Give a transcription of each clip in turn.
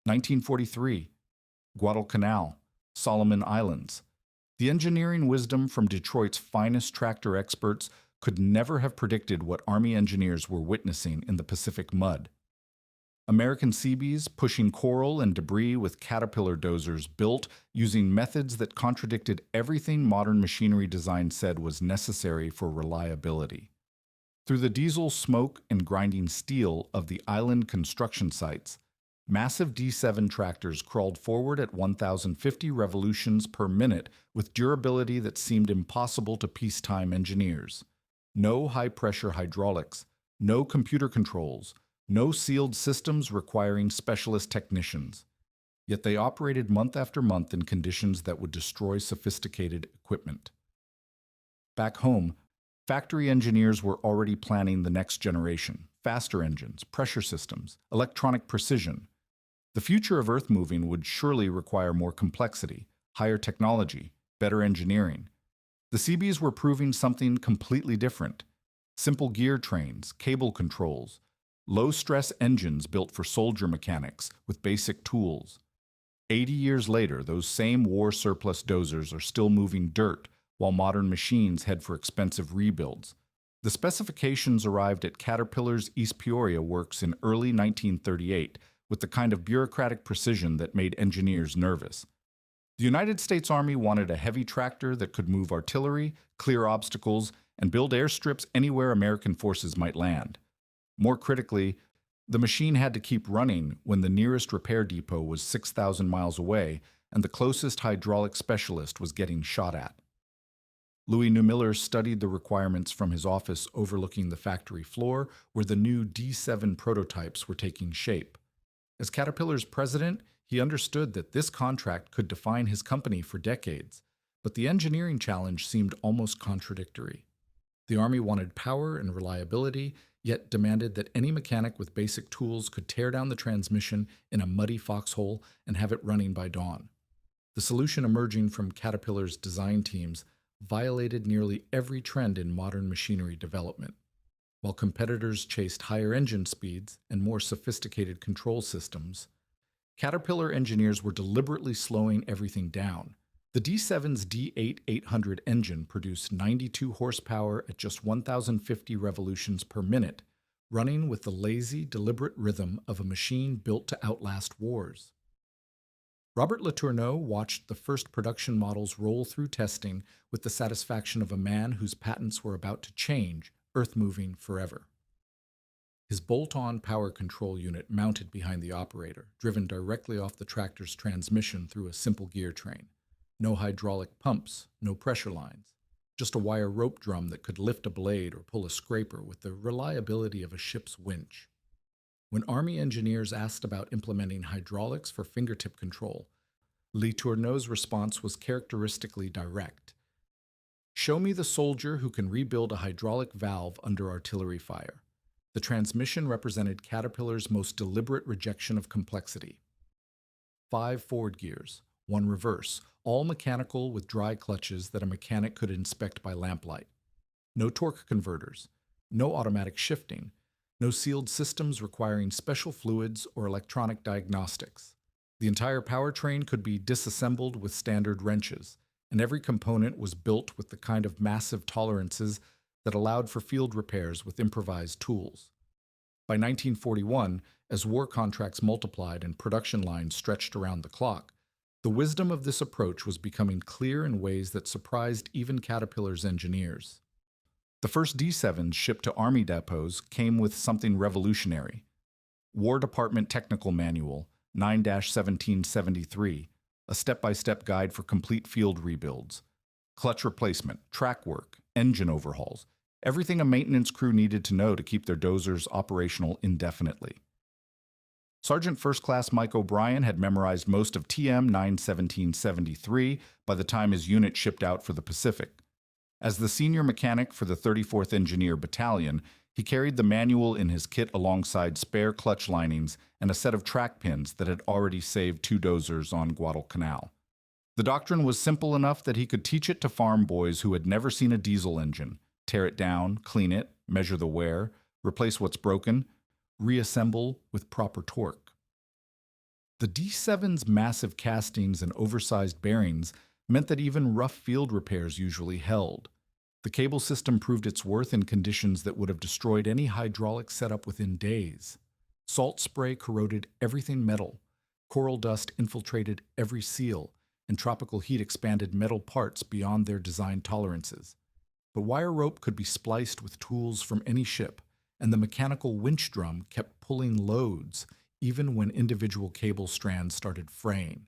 1943, Guadalcanal, Solomon Islands. The engineering wisdom from Detroit's finest tractor experts could never have predicted what Army engineers were witnessing in the Pacific mud. American Seabees pushing coral and debris with Caterpillar dozers built using methods that contradicted everything modern machinery design said was necessary for reliability. Through the diesel smoke and grinding steel of the island construction sites, massive D7 tractors crawled forward at 1,050 revolutions per minute with durability that seemed impossible to peacetime engineers. No high-pressure hydraulics, no computer controls, no sealed systems requiring specialist technicians. Yet they operated month after month in conditions that would destroy sophisticated equipment. Back home, factory engineers were already planning the next generation: faster engines, pressure systems, electronic precision. The future of earth-moving would surely require more complexity, higher technology, better engineering. The Seabees were proving something completely different: simple gear trains, cable controls, low-stress engines built for soldier mechanics with basic tools. 80 years later, those same war-surplus dozers are still moving dirt while modern machines head for expensive rebuilds. The specifications arrived at Caterpillar's East Peoria works in early 1938 with the kind of bureaucratic precision that made engineers nervous. The United States Army wanted a heavy tractor that could move artillery, clear obstacles, and build airstrips anywhere American forces might land. More critically, the machine had to keep running when the nearest repair depot was 6,000 miles away and the closest hydraulic specialist was getting shot at. Louis Neumiller studied the requirements from his office overlooking the factory floor where the new D7 prototypes were taking shape. As Caterpillar's president, he understood that this contract could define his company for decades, but the engineering challenge seemed almost contradictory. The Army wanted power and reliability, yet demanded that any mechanic with basic tools could tear down the transmission in a muddy foxhole and have it running by dawn. The solution emerging from Caterpillar's design teams violated nearly every trend in modern machinery development. While competitors chased higher engine speeds and more sophisticated control systems, Caterpillar engineers were deliberately slowing everything down. The D7's D8-800 engine produced 92 horsepower at just 1,050 revolutions per minute, running with the lazy, deliberate rhythm of a machine built to outlast wars. Robert Letourneau watched the first production models roll through testing with the satisfaction of a man whose patents were about to change earth-moving forever. His bolt-on power control unit mounted behind the operator, driven directly off the tractor's transmission through a simple gear train. No hydraulic pumps, no pressure lines, just a wire rope drum that could lift a blade or pull a scraper with the reliability of a ship's winch. When Army engineers asked about implementing hydraulics for fingertip control, Letourneau's response was characteristically direct. "Show me the soldier who can rebuild a hydraulic valve under artillery fire." The transmission represented Caterpillar's most deliberate rejection of complexity. 5 forward gears, 1 reverse, all mechanical with dry clutches that a mechanic could inspect by lamplight. No torque converters, no automatic shifting, no sealed systems requiring special fluids or electronic diagnostics. The entire powertrain could be disassembled with standard wrenches, and every component was built with the kind of massive tolerances that allowed for field repairs with improvised tools. By 1941, as war contracts multiplied and production lines stretched around the clock, the wisdom of this approach was becoming clear in ways that surprised even Caterpillar's engineers. The first D7s shipped to Army depots came with something revolutionary: War Department Technical Manual 9-1773, a step-by-step guide for complete field rebuilds, clutch replacement, track work, engine overhauls, everything a maintenance crew needed to know to keep their dozers operational indefinitely. Sergeant First Class Mike O'Brien had memorized most of TM 9-1773 by the time his unit shipped out for the Pacific. As the senior mechanic for the 34th Engineer Battalion, he carried the manual in his kit alongside spare clutch linings and a set of track pins that had already saved 2 dozers on Guadalcanal. The doctrine was simple enough that he could teach it to farm boys who had never seen a diesel engine: tear it down, clean it, measure the wear, replace what's broken, reassemble with proper torque. The D7's massive castings and oversized bearings meant that even rough field repairs usually held. The cable system proved its worth in conditions that would have destroyed any hydraulic setup within days. Salt spray corroded everything metal, coral dust infiltrated every seal, and tropical heat expanded metal parts beyond their design tolerances. But wire rope could be spliced with tools from any ship, and the mechanical winch drum kept pulling loads even when individual cable strands started fraying.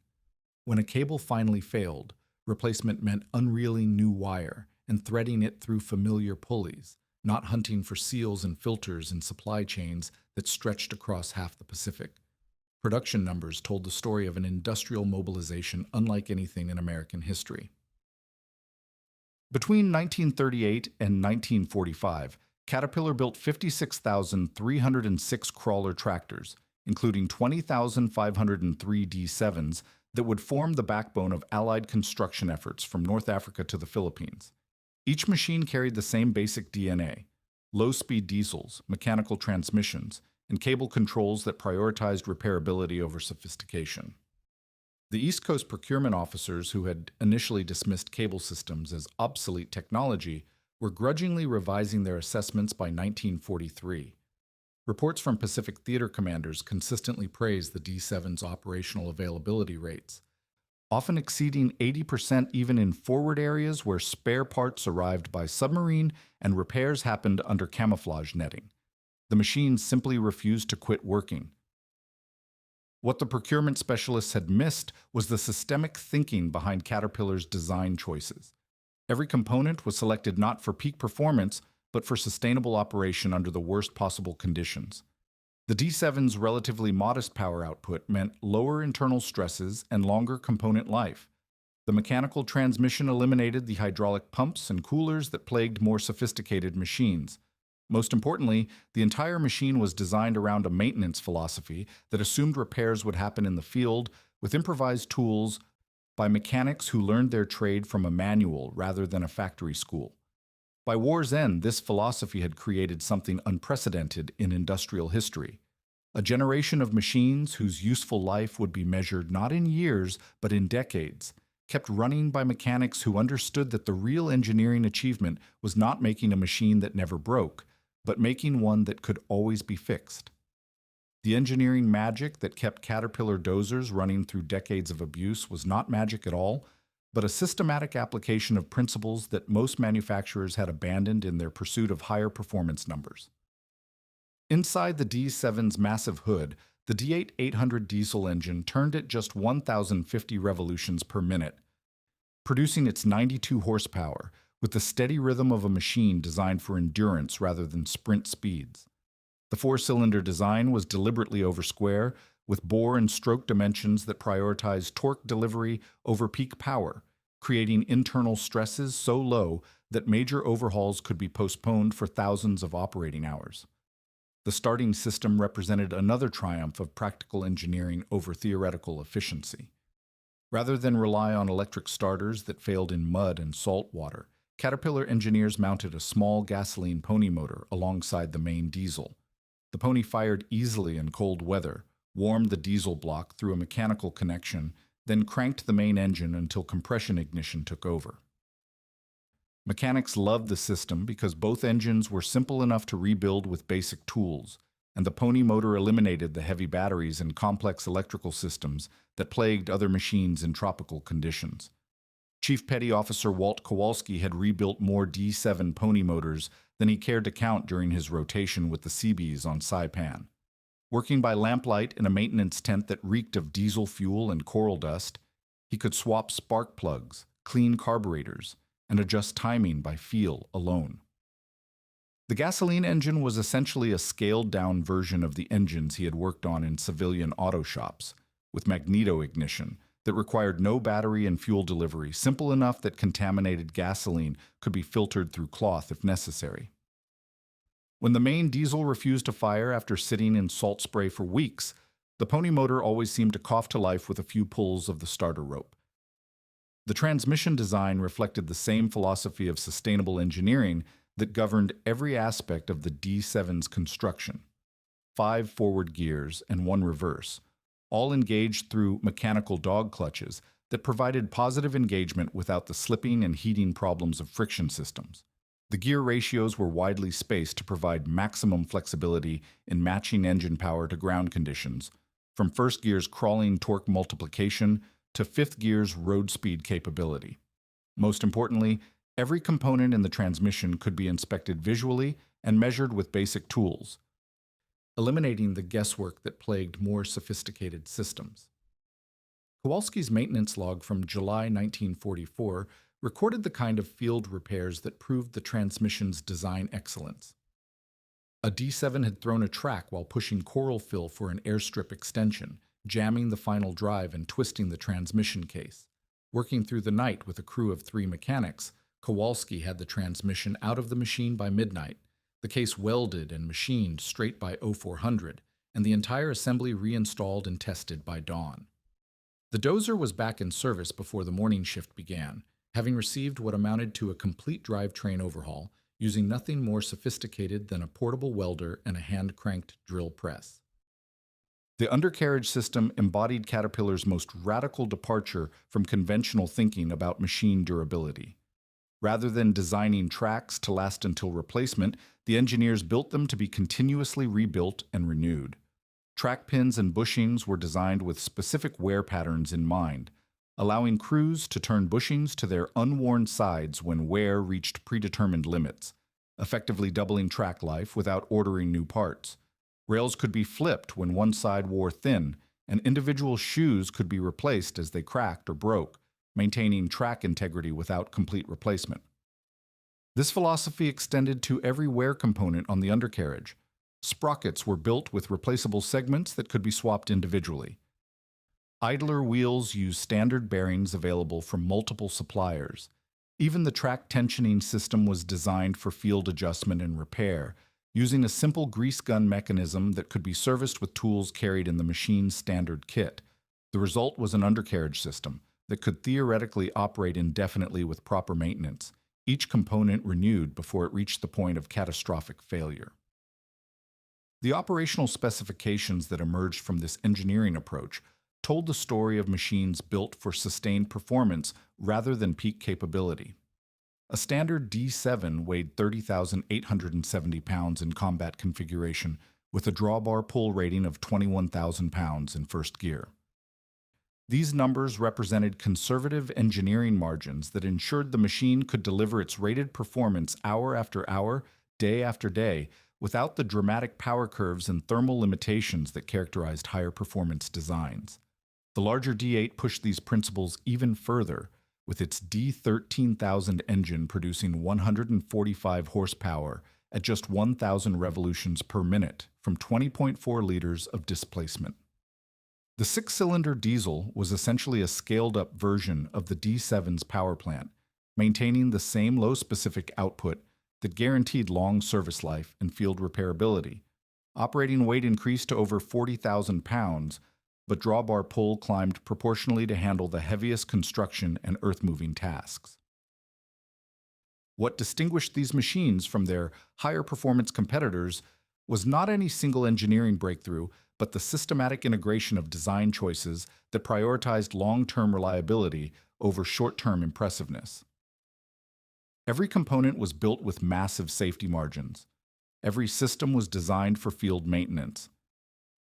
When a cable finally failed, replacement meant unreeling new wire and threading it through familiar pulleys, not hunting for seals and filters in supply chains that stretched across half the Pacific. Production numbers told the story of an industrial mobilization unlike anything in American history. Between 1938 and 1945, Caterpillar built 56,306 crawler tractors, including 20,503 D7s that would form the backbone of Allied construction efforts from North Africa to the Philippines. Each machine carried the same basic DNA: low-speed diesels, mechanical transmissions, and cable controls that prioritized repairability over sophistication. The East Coast procurement officers who had initially dismissed cable systems as obsolete technology were grudgingly revising their assessments by 1943. Reports from Pacific theater commanders consistently praised the D7's operational availability rates, often exceeding 80% even in forward areas where spare parts arrived by submarine and repairs happened under camouflage netting. The machines simply refused to quit working. What the procurement specialists had missed was the systemic thinking behind Caterpillar's design choices. Every component was selected not for peak performance, but for sustainable operation under the worst possible conditions. The D7's relatively modest power output meant lower internal stresses and longer component life. The mechanical transmission eliminated the hydraulic pumps and coolers that plagued more sophisticated machines. Most importantly, the entire machine was designed around a maintenance philosophy that assumed repairs would happen in the field with improvised tools by mechanics who learned their trade from a manual rather than a factory school. By war's end, this philosophy had created something unprecedented in industrial history: a generation of machines whose useful life would be measured not in years but in decades, kept running by mechanics who understood that the real engineering achievement was not making a machine that never broke, but making one that could always be fixed. The engineering magic that kept Caterpillar Dozers running through decades of abuse was not magic at all, but a systematic application of principles that most manufacturers had abandoned in their pursuit of higher performance numbers. Inside the D7's massive hood, the D8 800 diesel engine turned at just 1,050 revolutions per minute, producing its 92 horsepower with the steady rhythm of a machine designed for endurance rather than sprint speeds. The four-cylinder design was deliberately over-square, with bore and stroke dimensions that prioritized torque delivery over peak power, creating internal stresses so low that major overhauls could be postponed for thousands of operating hours. The starting system represented another triumph of practical engineering over theoretical efficiency. Rather than rely on electric starters that failed in mud and salt water, Caterpillar engineers mounted a small gasoline pony motor alongside the main diesel. The pony fired easily in cold weather, warmed the diesel block through a mechanical connection, then cranked the main engine until compression ignition took over. Mechanics loved the system because both engines were simple enough to rebuild with basic tools, and the pony motor eliminated the heavy batteries and complex electrical systems that plagued other machines in tropical conditions. Chief Petty Officer Walt Kowalski had rebuilt more D7 pony motors than he cared to count during his rotation with the Seabees on Saipan. Working by lamplight in a maintenance tent that reeked of diesel fuel and coral dust, he could swap spark plugs, clean carburetors, and adjust timing by feel alone. The gasoline engine was essentially a scaled-down version of the engines he had worked on in civilian auto shops, with magneto ignition that required no battery and fuel delivery, simple enough that contaminated gasoline could be filtered through cloth if necessary. When the main diesel refused to fire after sitting in salt spray for weeks, the pony motor always seemed to cough to life with a few pulls of the starter rope. The transmission design reflected the same philosophy of sustainable engineering that governed every aspect of the D7's construction: 5 forward gears and 1 reverse, all engaged through mechanical dog clutches that provided positive engagement without the slipping and heating problems of friction systems. The gear ratios were widely spaced to provide maximum flexibility in matching engine power to ground conditions, from first gear's crawling torque multiplication to fifth gear's road speed capability. Most importantly, every component in the transmission could be inspected visually and measured with basic tools, eliminating the guesswork that plagued more sophisticated systems. Kowalski's maintenance log from July 1944 recorded the kind of field repairs that proved the transmission's design excellence. A D7 had thrown a track while pushing coral fill for an airstrip extension, jamming the final drive and twisting the transmission case. Working through the night with a crew of 3 mechanics, Kowalski had the transmission out of the machine by midnight, the case welded and machined straight by 0400, and the entire assembly reinstalled and tested by dawn. The Dozer was back in service before the morning shift began, having received what amounted to a complete drivetrain overhaul, using nothing more sophisticated than a portable welder and a hand-cranked drill press. The undercarriage system embodied Caterpillar's most radical departure from conventional thinking about machine durability. Rather than designing tracks to last until replacement, the engineers built them to be continuously rebuilt and renewed. Track pins and bushings were designed with specific wear patterns in mind, allowing crews to turn bushings to their unworn sides when wear reached predetermined limits, effectively doubling track life without ordering new parts. Rails could be flipped when one side wore thin, and individual shoes could be replaced as they cracked or broke, maintaining track integrity without complete replacement. This philosophy extended to every wear component on the undercarriage. Sprockets were built with replaceable segments that could be swapped individually. Idler wheels used standard bearings available from multiple suppliers. Even the track tensioning system was designed for field adjustment and repair, using a simple grease gun mechanism that could be serviced with tools carried in the machine's standard kit. The result was an undercarriage system that could theoretically operate indefinitely with proper maintenance, each component renewed before it reached the point of catastrophic failure. The operational specifications that emerged from this engineering approach told the story of machines built for sustained performance rather than peak capability. A standard D7 weighed 30,870 pounds in combat configuration with a drawbar pull rating of 21,000 pounds in first gear. These numbers represented conservative engineering margins that ensured the machine could deliver its rated performance hour after hour, day after day, without the dramatic power curves and thermal limitations that characterized higher performance designs. The larger D8 pushed these principles even further, with its D13000 engine producing 145 horsepower at just 1,000 revolutions per minute from 20.4 liters of displacement. The 6-cylinder diesel was essentially a scaled-up version of the D7's power plant, maintaining the same low-specific output that guaranteed long service life and field repairability. Operating weight increased to over 40,000 pounds, but drawbar pull climbed proportionally to handle the heaviest construction and earth-moving tasks. What distinguished these machines from their higher-performance competitors was not any single engineering breakthrough, but the systematic integration of design choices that prioritized long-term reliability over short-term impressiveness. Every component was built with massive safety margins. Every system was designed for field maintenance.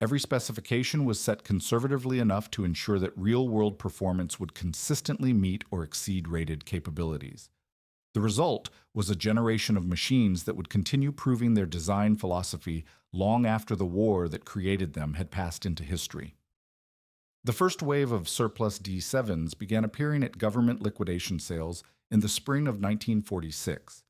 Every specification was set conservatively enough to ensure that real-world performance would consistently meet or exceed rated capabilities. The result was a generation of machines that would continue proving their design philosophy long after the war that created them had passed into history. The first wave of surplus D7s began appearing at government liquidation sales in the spring of 1946.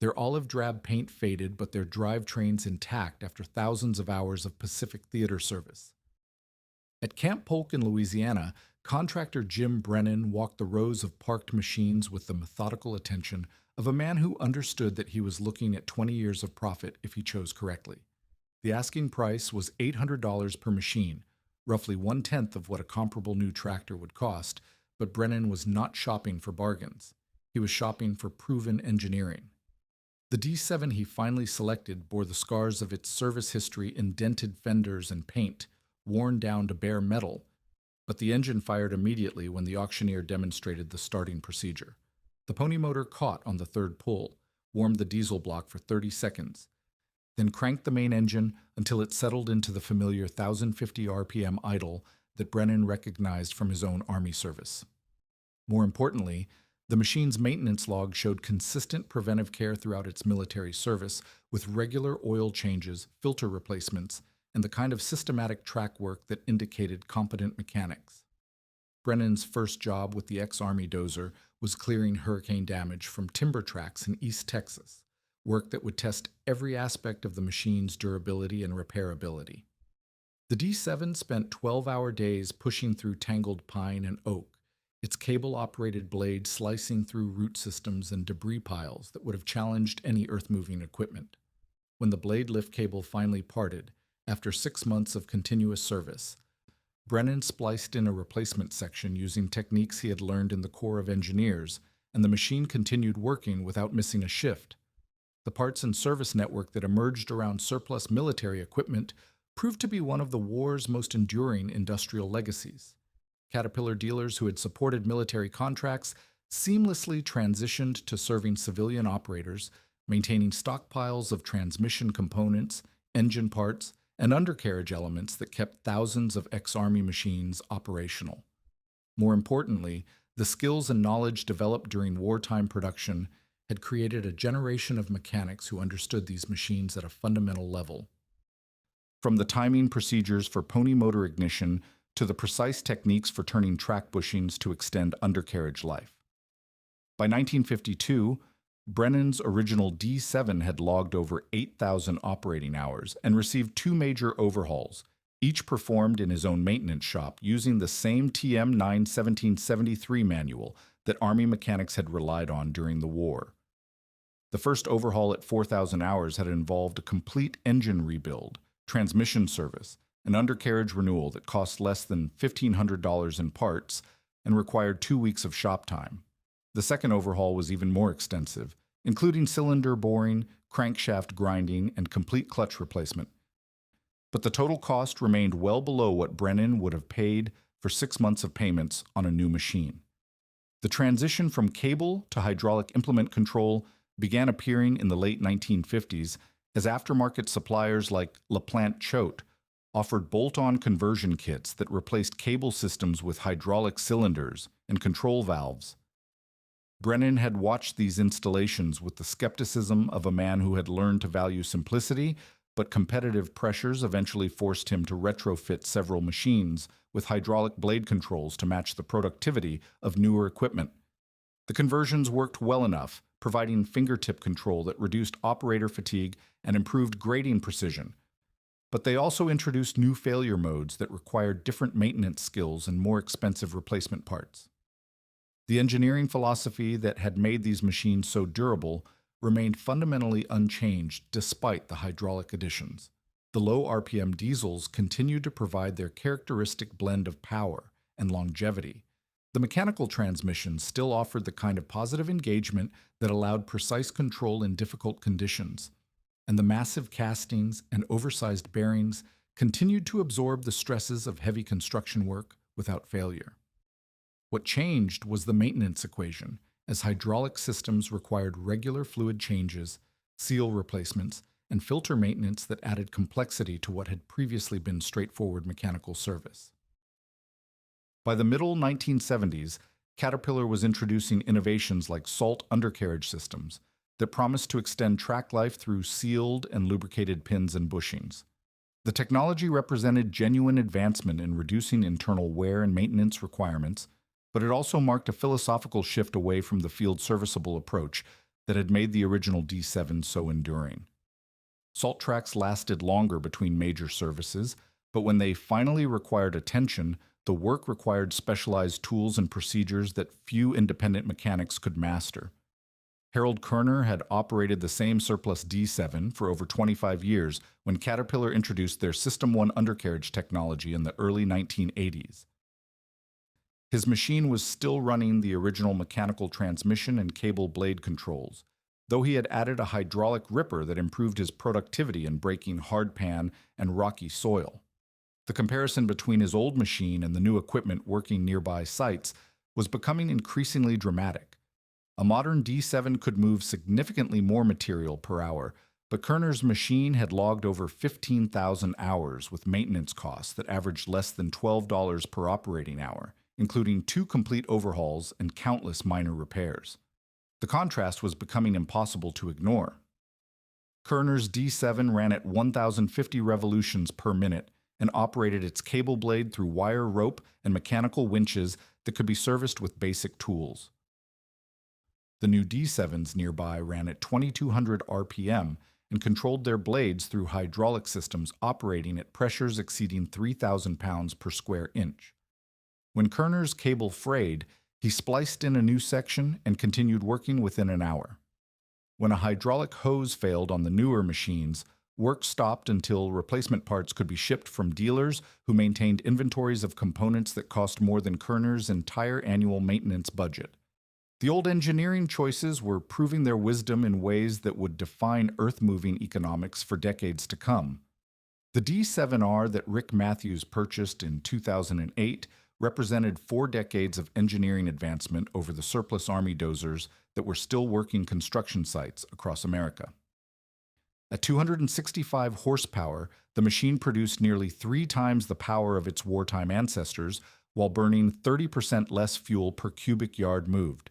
Their olive drab paint faded, but their drivetrains intact after thousands of hours of Pacific theater service. At Camp Polk in Louisiana, contractor Jim Brennan walked the rows of parked machines with the methodical attention of a man who understood that he was looking at 20 years of profit if he chose correctly. The asking price was $800 per machine, roughly 1/10 of what a comparable new tractor would cost, but Brennan was not shopping for bargains. He was shopping for proven engineering. The D7 he finally selected bore the scars of its service history, indented fenders and paint, worn down to bare metal, but the engine fired immediately when the auctioneer demonstrated the starting procedure. The pony motor caught on the third pull, warmed the diesel block for 30 seconds, then cranked the main engine until it settled into the familiar 1,050 RPM idle that Brennan recognized from his own Army service. More importantly, the machine's maintenance log showed consistent preventive care throughout its military service, with regular oil changes, filter replacements, and the kind of systematic track work that indicated competent mechanics. Brennan's first job with the ex-Army Dozer was clearing hurricane damage from timber tracks in East Texas, work that would test every aspect of the machine's durability and repairability. The D7 spent 12-hour days pushing through tangled pine and oak, its cable-operated blade slicing through root systems and debris piles that would have challenged any earth-moving equipment. When the blade lift cable finally parted, after 6 months of continuous service, Brennan spliced in a replacement section using techniques he had learned in the Corps of Engineers, and the machine continued working without missing a shift. The parts and service network that emerged around surplus military equipment proved to be one of the war's most enduring industrial legacies. Caterpillar dealers who had supported military contracts seamlessly transitioned to serving civilian operators, maintaining stockpiles of transmission components, engine parts, and undercarriage elements that kept thousands of ex-Army machines operational. More importantly, the skills and knowledge developed during wartime production had created a generation of mechanics who understood these machines at a fundamental level. From the timing procedures for pony motor ignition to the precise techniques for turning track bushings to extend undercarriage life. By 1952, Brennan's original D7 had logged over 8,000 operating hours and received 2 major overhauls, each performed in his own maintenance shop using the same TM 9-1773 manual that Army mechanics had relied on during the war. The first overhaul at 4,000 hours had involved a complete engine rebuild, transmission service, an undercarriage renewal that cost less than $1,500 in parts and required 2 weeks of shop time. The second overhaul was even more extensive, including cylinder boring, crankshaft grinding, and complete clutch replacement. But the total cost remained well below what Brennan would have paid for 6 months of payments on a new machine. The transition from cable to hydraulic implement control began appearing in the late 1950s as aftermarket suppliers like LaPlante Choate offered bolt-on conversion kits that replaced cable systems with hydraulic cylinders and control valves. Brennan had watched these installations with the skepticism of a man who had learned to value simplicity, but competitive pressures eventually forced him to retrofit several machines with hydraulic blade controls to match the productivity of newer equipment. The conversions worked well enough, providing fingertip control that reduced operator fatigue and improved grading precision. But they also introduced new failure modes that required different maintenance skills and more expensive replacement parts. The engineering philosophy that had made these machines so durable remained fundamentally unchanged despite the hydraulic additions. The low RPM diesels continued to provide their characteristic blend of power and longevity. The mechanical transmissions still offered the kind of positive engagement that allowed precise control in difficult conditions, and the massive castings and oversized bearings continued to absorb the stresses of heavy construction work without failure. What changed was the maintenance equation, as hydraulic systems required regular fluid changes, seal replacements, and filter maintenance that added complexity to what had previously been straightforward mechanical service. By the middle 1970s, Caterpillar was introducing innovations like salt undercarriage systems that promised to extend track life through sealed and lubricated pins and bushings. The technology represented genuine advancement in reducing internal wear and maintenance requirements, but it also marked a philosophical shift away from the field serviceable approach that had made the original D7 so enduring. Salt tracks lasted longer between major services, but when they finally required attention, the work required specialized tools and procedures that few independent mechanics could master. Harold Kerner had operated the same surplus D7 for over 25 years when Caterpillar introduced their System 1 undercarriage technology in the early 1980s. His machine was still running the original mechanical transmission and cable blade controls, though he had added a hydraulic ripper that improved his productivity in breaking hardpan and rocky soil. The comparison between his old machine and the new equipment working nearby sites was becoming increasingly dramatic. A modern D7 could move significantly more material per hour, but Kerner's machine had logged over 15,000 hours with maintenance costs that averaged less than $12 per operating hour, including 2 complete overhauls and countless minor repairs. The contrast was becoming impossible to ignore. Kerner's D7 ran at 1,050 revolutions per minute and operated its cable blade through wire rope and mechanical winches that could be serviced with basic tools. The new D7s nearby ran at 2,200 RPM and controlled their blades through hydraulic systems operating at pressures exceeding 3,000 pounds per square inch. When Kerner's cable frayed, he spliced in a new section and continued working within an hour. When a hydraulic hose failed on the newer machines, work stopped until replacement parts could be shipped from dealers who maintained inventories of components that cost more than Kerner's entire annual maintenance budget. The old engineering choices were proving their wisdom in ways that would define earth-moving economics for decades to come. The D7R that Rick Matthews purchased in 2008 represented 4 decades of engineering advancement over the surplus Army Dozers that were still working construction sites across America. At 265 horsepower, the machine produced nearly 3 times the power of its wartime ancestors while burning 30% less fuel per cubic yard moved.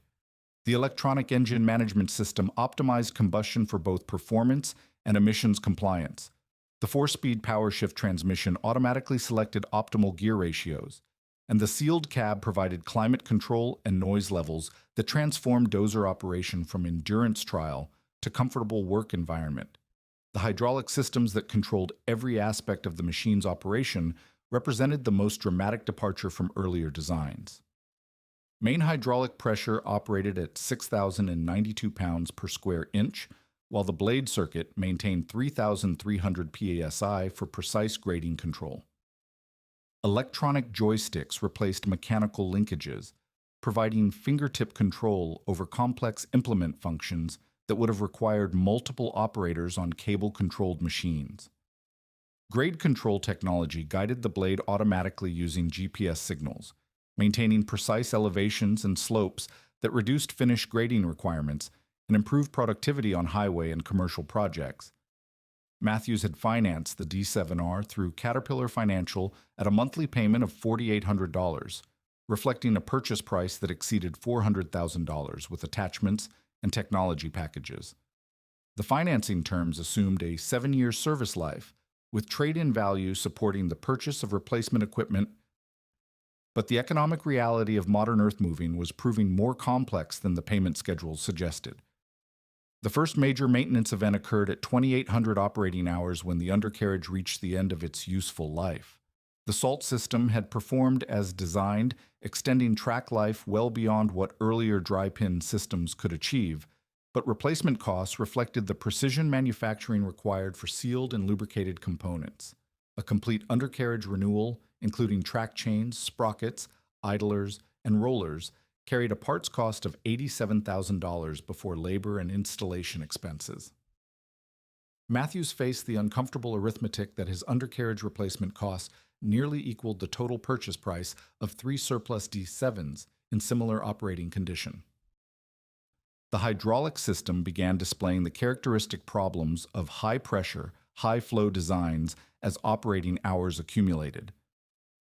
The electronic engine management system optimized combustion for both performance and emissions compliance. The 4-speed power shift transmission automatically selected optimal gear ratios, and the sealed cab provided climate control and noise levels that transformed dozer operation from endurance trial to comfortable work environment. The hydraulic systems that controlled every aspect of the machine's operation represented the most dramatic departure from earlier designs. Main hydraulic pressure operated at 6,092 pounds per square inch, while the blade circuit maintained 3,300 psi for precise grading control. Electronic joysticks replaced mechanical linkages, providing fingertip control over complex implement functions that would have required multiple operators on cable-controlled machines. Grade control technology guided the blade automatically using GPS signals, maintaining precise elevations and slopes that reduced finish grading requirements and improved productivity on highway and commercial projects. Matthews had financed the D7R through Caterpillar Financial at a monthly payment of $4,800, reflecting a purchase price that exceeded $400,000 with attachments and technology packages. The financing terms assumed a 7-year service life, with trade-in value supporting the purchase of replacement equipment. But the economic reality of modern earthmoving was proving more complex than the payment schedules suggested. The first major maintenance event occurred at 2,800 operating hours when the undercarriage reached the end of its useful life. The salt system had performed as designed, extending track life well beyond what earlier dry-pin systems could achieve, but replacement costs reflected the precision manufacturing required for sealed and lubricated components. A complete undercarriage renewal, including track chains, sprockets, idlers, and rollers, carried a parts cost of $87,000 before labor and installation expenses. Matthews faced the uncomfortable arithmetic that his undercarriage replacement costs nearly equaled the total purchase price of 3 surplus D7s in similar operating condition. The hydraulic system began displaying the characteristic problems of high-pressure, high-flow designs as operating hours accumulated.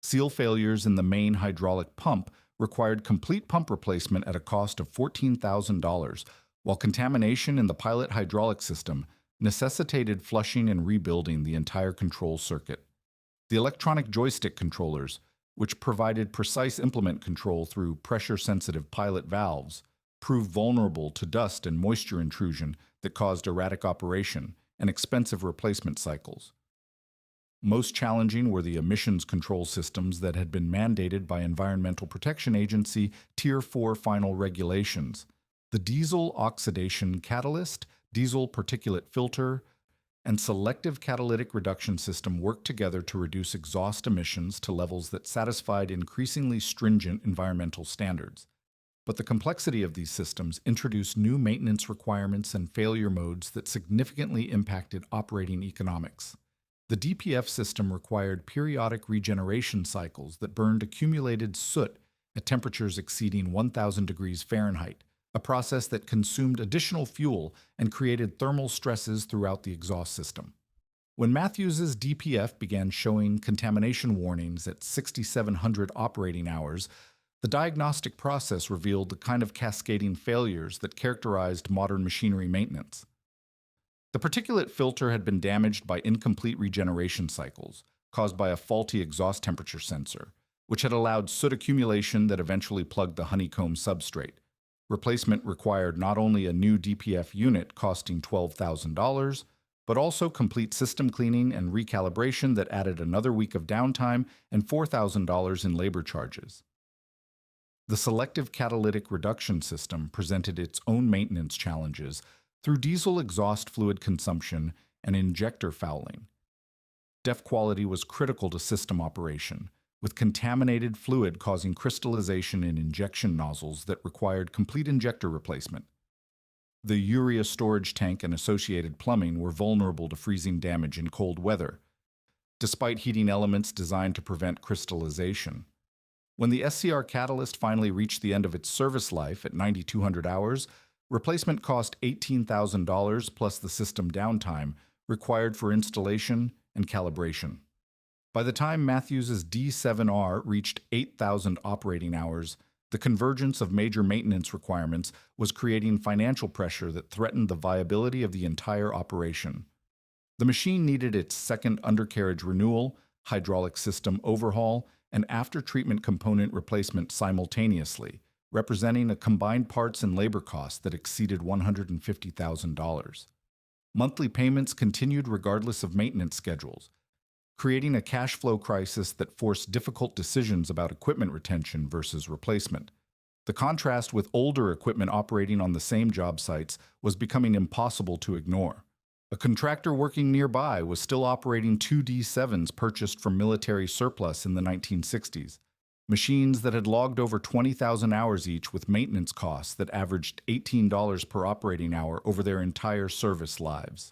Seal failures in the main hydraulic pump required complete pump replacement at a cost of $14,000, while contamination in the pilot hydraulic system necessitated flushing and rebuilding the entire control circuit. The electronic joystick controllers, which provided precise implement control through pressure-sensitive pilot valves, proved vulnerable to dust and moisture intrusion that caused erratic operation and expensive replacement cycles. Most challenging were the emissions control systems that had been mandated by Environmental Protection Agency Tier 4 final regulations. The diesel oxidation catalyst, diesel particulate filter, and selective catalytic reduction system worked together to reduce exhaust emissions to levels that satisfied increasingly stringent environmental standards. But the complexity of these systems introduced new maintenance requirements and failure modes that significantly impacted operating economics. The DPF system required periodic regeneration cycles that burned accumulated soot at temperatures exceeding 1,000 degrees Fahrenheit, a process that consumed additional fuel and created thermal stresses throughout the exhaust system. When Matthews's DPF began showing contamination warnings at 6,700 operating hours, the diagnostic process revealed the kind of cascading failures that characterized modern machinery maintenance. The particulate filter had been damaged by incomplete regeneration cycles, caused by a faulty exhaust temperature sensor, which had allowed soot accumulation that eventually plugged the honeycomb substrate. Replacement required not only a new DPF unit costing $12,000, but also complete system cleaning and recalibration that added another week of downtime and $4,000 in labor charges. The selective catalytic reduction system presented its own maintenance challenges through diesel exhaust fluid consumption and injector fouling. DEF quality was critical to system operation, with contaminated fluid causing crystallization in injection nozzles that required complete injector replacement. The urea storage tank and associated plumbing were vulnerable to freezing damage in cold weather, despite heating elements designed to prevent crystallization. When the SCR catalyst finally reached the end of its service life at 9,200 hours, replacement cost $18,000 plus the system downtime required for installation and calibration. By the time Matthews's D7R reached 8,000 operating hours, the convergence of major maintenance requirements was creating financial pressure that threatened the viability of the entire operation. The machine needed its second undercarriage renewal, hydraulic system overhaul, and after-treatment component replacement simultaneously, representing a combined parts and labor cost that exceeded $150,000. Monthly payments continued regardless of maintenance schedules, creating a cash flow crisis that forced difficult decisions about equipment retention versus replacement. The contrast with older equipment operating on the same job sites was becoming impossible to ignore. A contractor working nearby was still operating two D7s purchased from military surplus in the 1960s, machines that had logged over 20,000 hours each with maintenance costs that averaged $18 per operating hour over their entire service lives.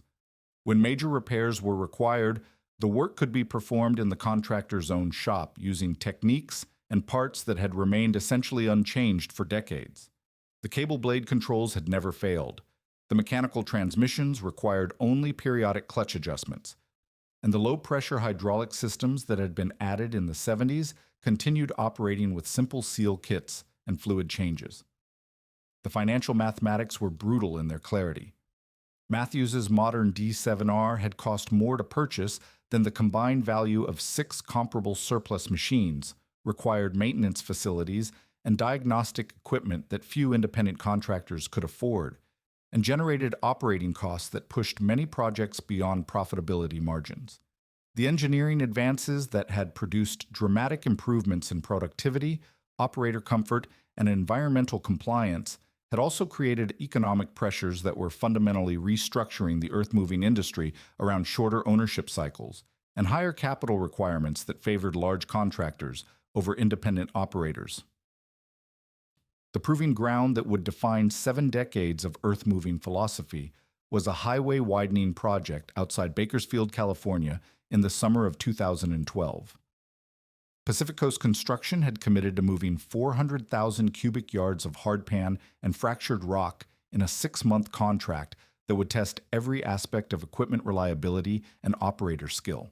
When major repairs were required, the work could be performed in the contractor's own shop using techniques and parts that had remained essentially unchanged for decades. The cable blade controls had never failed. The mechanical transmissions required only periodic clutch adjustments, and the low-pressure hydraulic systems that had been added in the 70s continued operating with simple seal kits and fluid changes. The financial mathematics were brutal in their clarity. Matthews's modern D7R had cost more to purchase than the combined value of 6 comparable surplus machines, required maintenance facilities, and diagnostic equipment that few independent contractors could afford, and generated operating costs that pushed many projects beyond profitability margins. The engineering advances that had produced dramatic improvements in productivity, operator comfort, and environmental compliance had also created economic pressures that were fundamentally restructuring the earth-moving industry around shorter ownership cycles and higher capital requirements that favored large contractors over independent operators. The proving ground that would define 7 decades of earth-moving philosophy was a highway-widening project outside Bakersfield, California, in the summer of 2012. Pacific Coast Construction had committed to moving 400,000 cubic yards of hardpan and fractured rock in a 6-month contract that would test every aspect of equipment reliability and operator skill.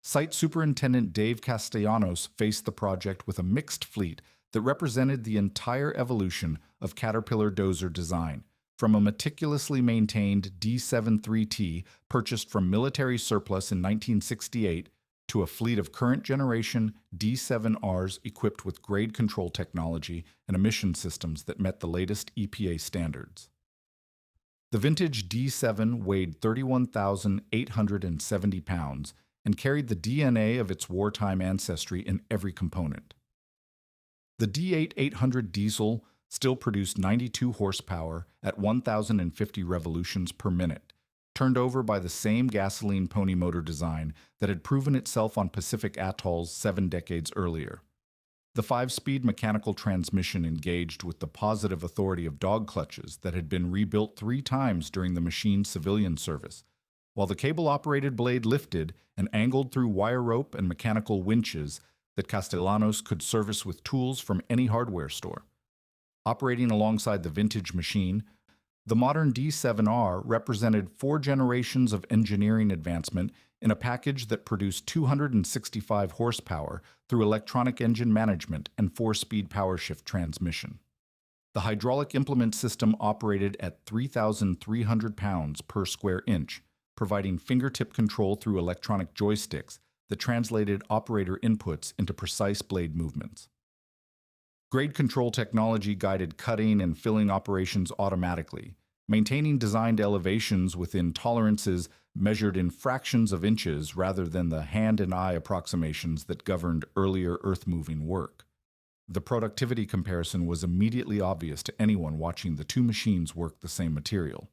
Site Superintendent Dave Castellanos faced the project with a mixed fleet that represented the entire evolution of Caterpillar dozer design, from a meticulously maintained D7 3T purchased from military surplus in 1968 to a fleet of current-generation D7Rs equipped with grade control technology and emission systems that met the latest EPA standards. The vintage D7 weighed 31,870 pounds and carried the DNA of its wartime ancestry in every component. The D8 800 diesel still produced 92 horsepower at 1,050 revolutions per minute, turned over by the same gasoline pony motor design that had proven itself on Pacific atolls 7 decades earlier. The 5-speed mechanical transmission engaged with the positive authority of dog clutches that had been rebuilt 3 times during the machine's civilian service, while the cable-operated blade lifted and angled through wire rope and mechanical winches that Castellanos could service with tools from any hardware store. Operating alongside the vintage machine, the modern D7R represented 4 generations of engineering advancement in a package that produced 265 horsepower through electronic engine management and 4-speed power shift transmission. The hydraulic implement system operated at 3,300 pounds per square inch, providing fingertip control through electronic joysticks that translated operator inputs into precise blade movements. Grade control technology guided cutting and filling operations automatically, maintaining designed elevations within tolerances measured in fractions of inches rather than the hand and eye approximations that governed earlier earth-moving work. The productivity comparison was immediately obvious to anyone watching the two machines work the same material.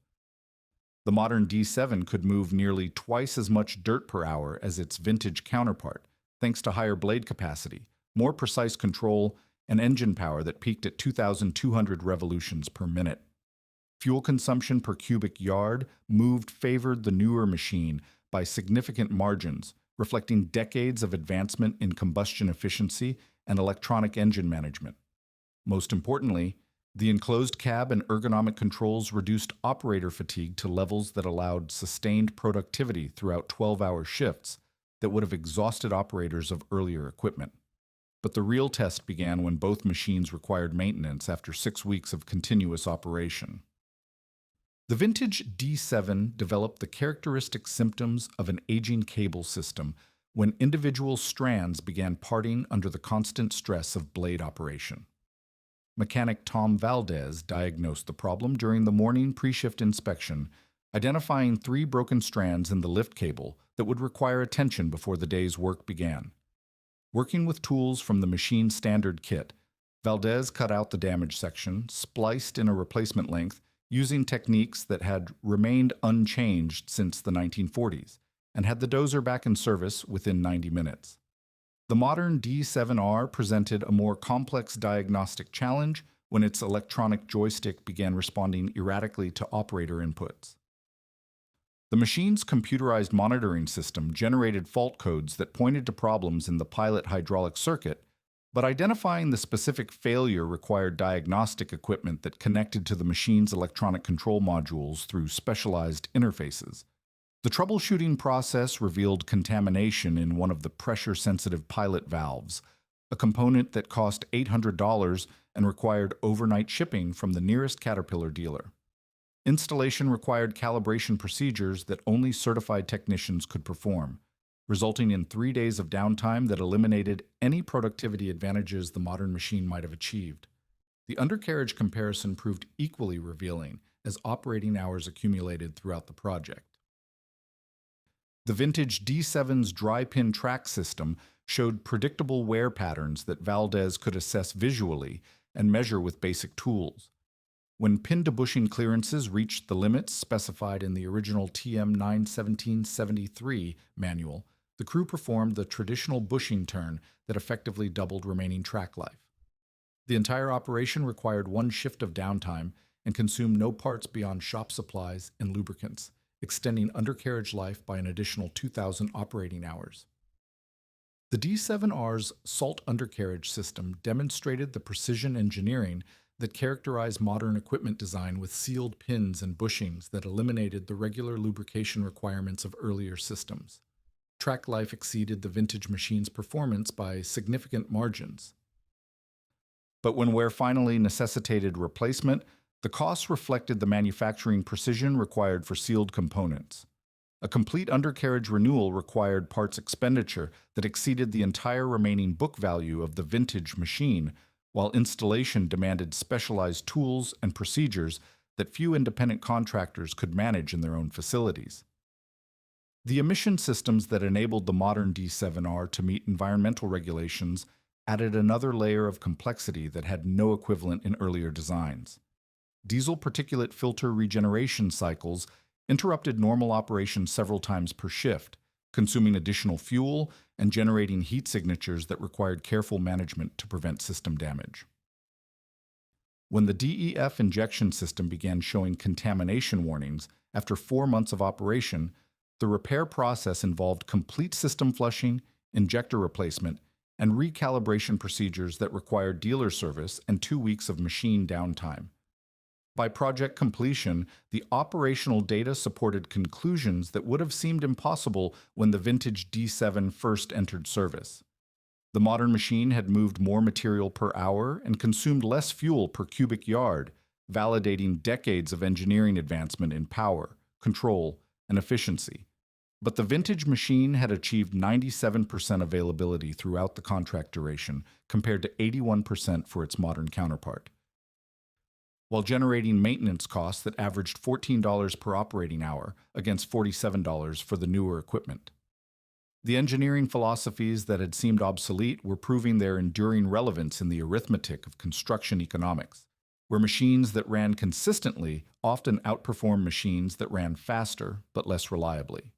The modern D7 could move nearly twice as much dirt per hour as its vintage counterpart, thanks to higher blade capacity, more precise control, and engine power that peaked at 2,200 revolutions per minute. Fuel consumption per cubic yard favored the newer machine by significant margins, reflecting decades of advancement in combustion efficiency and electronic engine management. Most importantly, the enclosed cab and ergonomic controls reduced operator fatigue to levels that allowed sustained productivity throughout 12-hour shifts that would have exhausted operators of earlier equipment. But the real test began when both machines required maintenance after 6 weeks of continuous operation. The vintage D7 developed the characteristic symptoms of an aging cable system when individual strands began parting under the constant stress of blade operation. Mechanic Tom Valdez diagnosed the problem during the morning pre-shift inspection, identifying 3 broken strands in the lift cable that would require attention before the day's work began. Working with tools from the machine's standard kit, Valdez cut out the damaged section, spliced in a replacement length, using techniques that had remained unchanged since the 1940s, and had the dozer back in service within 90 minutes. The modern D7R presented a more complex diagnostic challenge when its electronic joystick began responding erratically to operator inputs. The machine's computerized monitoring system generated fault codes that pointed to problems in the pilot hydraulic circuit, but identifying the specific failure required diagnostic equipment that connected to the machine's electronic control modules through specialized interfaces. The troubleshooting process revealed contamination in one of the pressure-sensitive pilot valves, a component that cost $800 and required overnight shipping from the nearest Caterpillar dealer. Installation required calibration procedures that only certified technicians could perform, resulting in 3 days of downtime that eliminated any productivity advantages the modern machine might have achieved. The undercarriage comparison proved equally revealing as operating hours accumulated throughout the project. The vintage D7's dry pin track system showed predictable wear patterns that Valdez could assess visually and measure with basic tools. When pin-to-bushing clearances reached the limits specified in the original TM 91773 manual, the crew performed the traditional bushing turn that effectively doubled remaining track life. The entire operation required 1 shift of downtime and consumed no parts beyond shop supplies and lubricants, extending undercarriage life by an additional 2,000 operating hours. The D7R's salt undercarriage system demonstrated the precision engineering that characterized modern equipment design with sealed pins and bushings that eliminated the regular lubrication requirements of earlier systems. Track life exceeded the vintage machine's performance by significant margins. But when wear finally necessitated replacement, the costs reflected the manufacturing precision required for sealed components. A complete undercarriage renewal required parts expenditure that exceeded the entire remaining book value of the vintage machine, while installation demanded specialized tools and procedures that few independent contractors could manage in their own facilities. The emission systems that enabled the modern D7R to meet environmental regulations added another layer of complexity that had no equivalent in earlier designs. Diesel particulate filter regeneration cycles interrupted normal operation several times per shift, consuming additional fuel and generating heat signatures that required careful management to prevent system damage. When the DEF injection system began showing contamination warnings after 4 months of operation, The repair process involved complete system flushing, injector replacement, and recalibration procedures that required dealer service and 2 weeks of machine downtime. By project completion, the operational data supported conclusions that would have seemed impossible when the vintage D7 first entered service. The modern machine had moved more material per hour and consumed less fuel per cubic yard, validating decades of engineering advancement in power, control, and efficiency. But the vintage machine had achieved 97% availability throughout the contract duration, compared to 81% for its modern counterpart, while generating maintenance costs that averaged $14 per operating hour against $47 for the newer equipment. The engineering philosophies that had seemed obsolete were proving their enduring relevance in the arithmetic of construction economics, where machines that ran consistently often outperform machines that ran faster but less reliably.